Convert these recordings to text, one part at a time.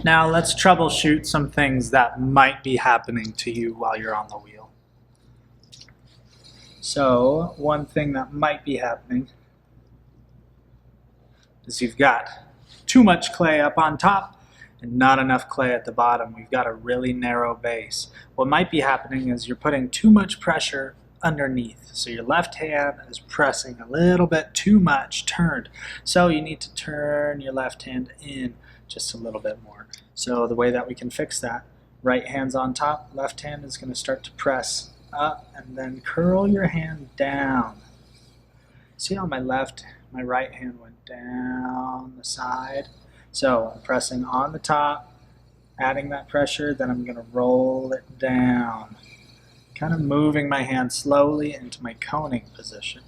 Now let's troubleshoot some things that might be happening to you while you're on the wheel. So one thing that might be happening is you've got too much clay up on top and not enough clay at the bottom. We've got a really narrow base. What might be happening is you're putting too much pressure underneath. So your left hand is pressing a little bit too much turned. So you need to turn your left hand in just a little bit more. So the way that we can fix that, right hand's on top, left hand is going to start to press up and then curl your hand down. See how my right hand went down the side? So I'm pressing on the top, adding that pressure, then I'm going to roll it down. Kind of moving my hand slowly into my coning position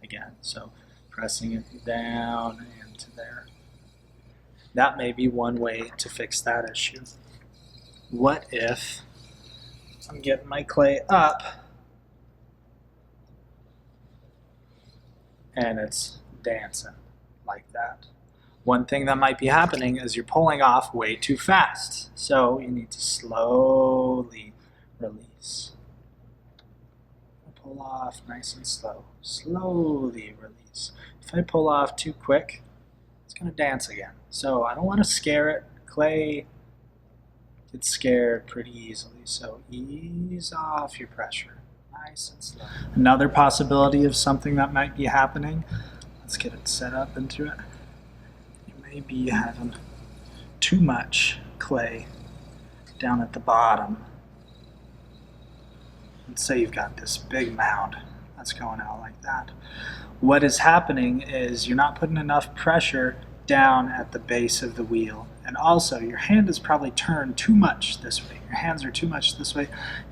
again. So pressing it down into there. That may be one way to fix that issue. What if I'm getting my clay up and it's dancing like that? One thing that might be happening is you're pulling off way too fast. So you need to slowly release. Pull off nice and slow. Slowly release. If I pull off too quick, it's going to dance again. So I don't want to scare it. Clay gets scared pretty easily. So ease off your pressure. Nice and slow. Another possibility of something that might be happening, let's get it set up into it. You may be having too much clay down at the bottom. Let's say you've got this big mound that's going out like that. What is happening is you're not putting enough pressure down at the base of the wheel. And also, your hand is probably turned too much this way. Your hands are too much this way.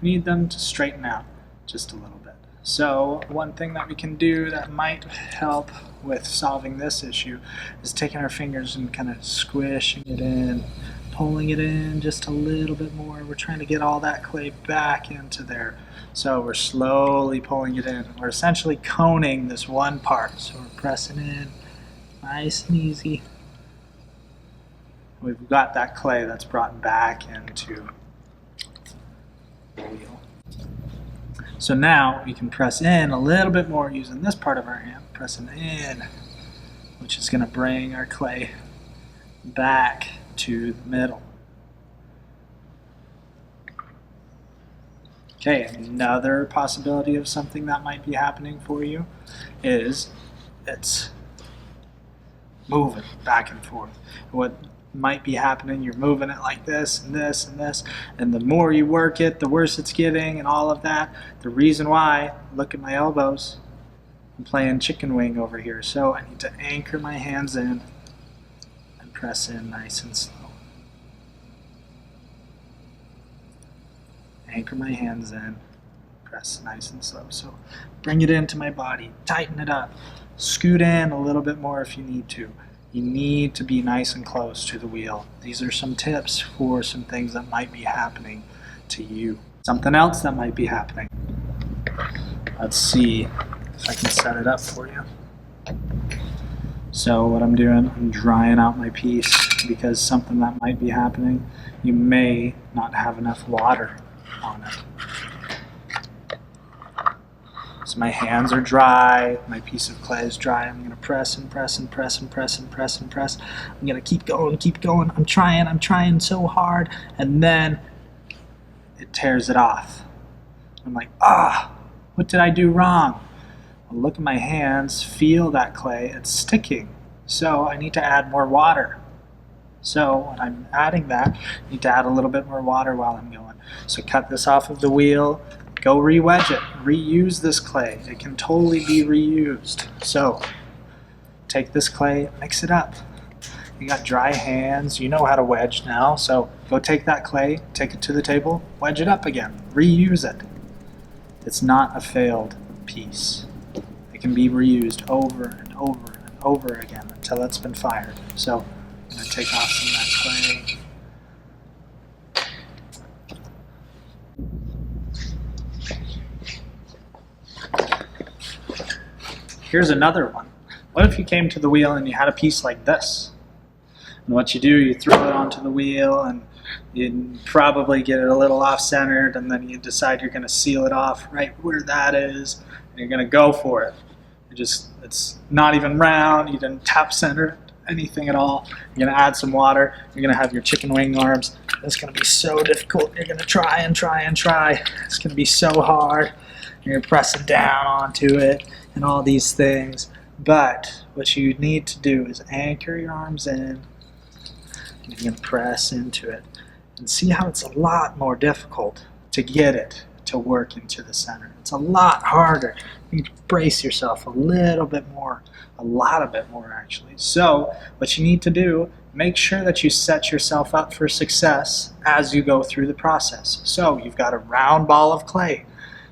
You need them to straighten out just a little bit. So one thing that we can do that might help with solving this issue is taking our fingers and kind of squishing it in, pulling it in just a little bit more. We're trying to get all that clay back into there. So we're slowly pulling it in. We're essentially coning this one part. So we're pressing in nice and easy. We've got that clay that's brought back into the wheel. So now we can press in a little bit more using this part of our hand, pressing in, which is going to bring our clay back to the middle. Okay, another possibility of something that might be happening for you is it's moving back and forth. What might be happening, you're moving it like this and this and this, and the more you work it, the worse it's getting and all of that. The reason why, look at my elbows, I'm playing chicken wing over here, so I need to anchor my hands in and press in nice and slow. Anchor my hands in, press nice and slow. So bring it into my body, tighten it up, scoot in a little bit more if you need to. You need to be nice and close to the wheel. These are some tips for some things that might be happening to you. Something else that might be happening. Let's see if I can set it up for you. So what I'm doing, I'm drying out my piece because something that might be happening, you may not have enough water on it. So my hands are dry, my piece of clay is dry. I'm going to press and press and press and press and press and press. I'm going to keep going. I'm trying so hard, and then it tears it off. I'm like, what did I do wrong? Well, look at my hands, feel that clay, it's sticking. So I need to add more water. So when I'm adding that, I need to add a little bit more water while I'm going. So cut this off of the wheel, go re-wedge it, reuse this clay. It can totally be reused. So take this clay, mix it up. You got dry hands, you know how to wedge now, so go take that clay, take it to the table, wedge it up again, reuse it. It's not a failed piece. It can be reused over and over and over again until it's been fired. So I'm going to take off some of that clay. Here's another one. What if you came to the wheel and you had a piece like this? And what you do, you throw it onto the wheel, and you probably get it a little off-centered, and then you decide you're going to seal it off right where that is, and you're going to go for it. It's not even round, you didn't tap center anything at all. You're going to add some water, you're going to have your chicken wing arms. It's going to be so difficult. You're going to try and try and try. It's going to be so hard. You're pressing down onto it and all these things. But what you need to do is anchor your arms in. You're going to press into it. And see how it's a lot more difficult to get it to work into the center. It's a lot harder. You need to brace yourself a little bit more, a lot bit more actually. So what you need to do, make sure that you set yourself up for success as you go through the process. So you've got a round ball of clay.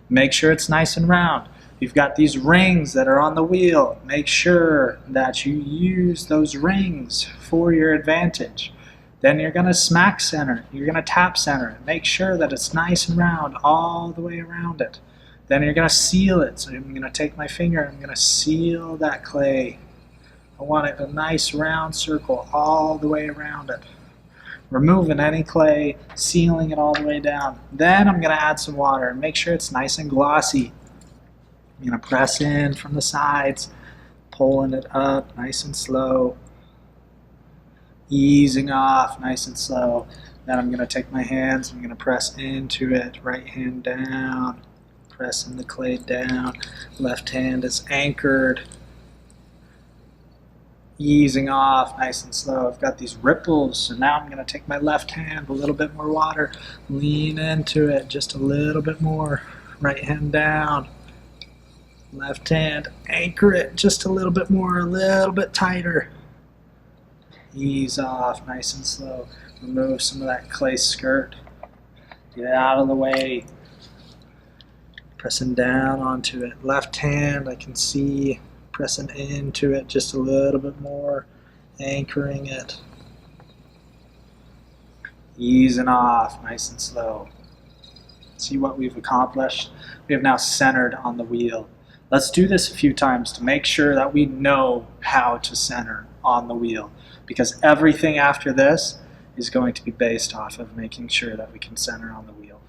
Make sure it's nice and round. You've got these rings that are on the wheel. Make sure that you use those rings for your advantage. Then you're going to smack center. You're going to tap center it. Make sure that it's nice and round all the way around it. Then you're going to seal it. So I'm going to take my finger and I'm going to seal that clay. I want it a nice round circle all the way around it. Removing any clay, sealing it all the way down. Then I'm going to add some water and make sure it's nice and glossy. I'm going to press in from the sides, pulling it up nice and slow. Easing off nice and slow. Then I'm going to take my hands, I'm going to press into it, right hand down, pressing the clay down, left hand is anchored, easing off nice and slow. I've got these ripples, so now I'm going to take my left hand, a little bit more water, lean into it just a little bit more, right hand down, left hand, anchor it just a little bit more, a little bit tighter. Ease off nice and slow. Remove some of that clay skirt. Get it out of the way. Pressing down onto it. Left hand, I can see pressing into it just a little bit more. Anchoring it. Easing off nice and slow. See what we've accomplished? We have now centered on the wheel. Let's do this a few times to make sure that we know how to center on the wheel, because everything after this is going to be based off of making sure that we can center on the wheel.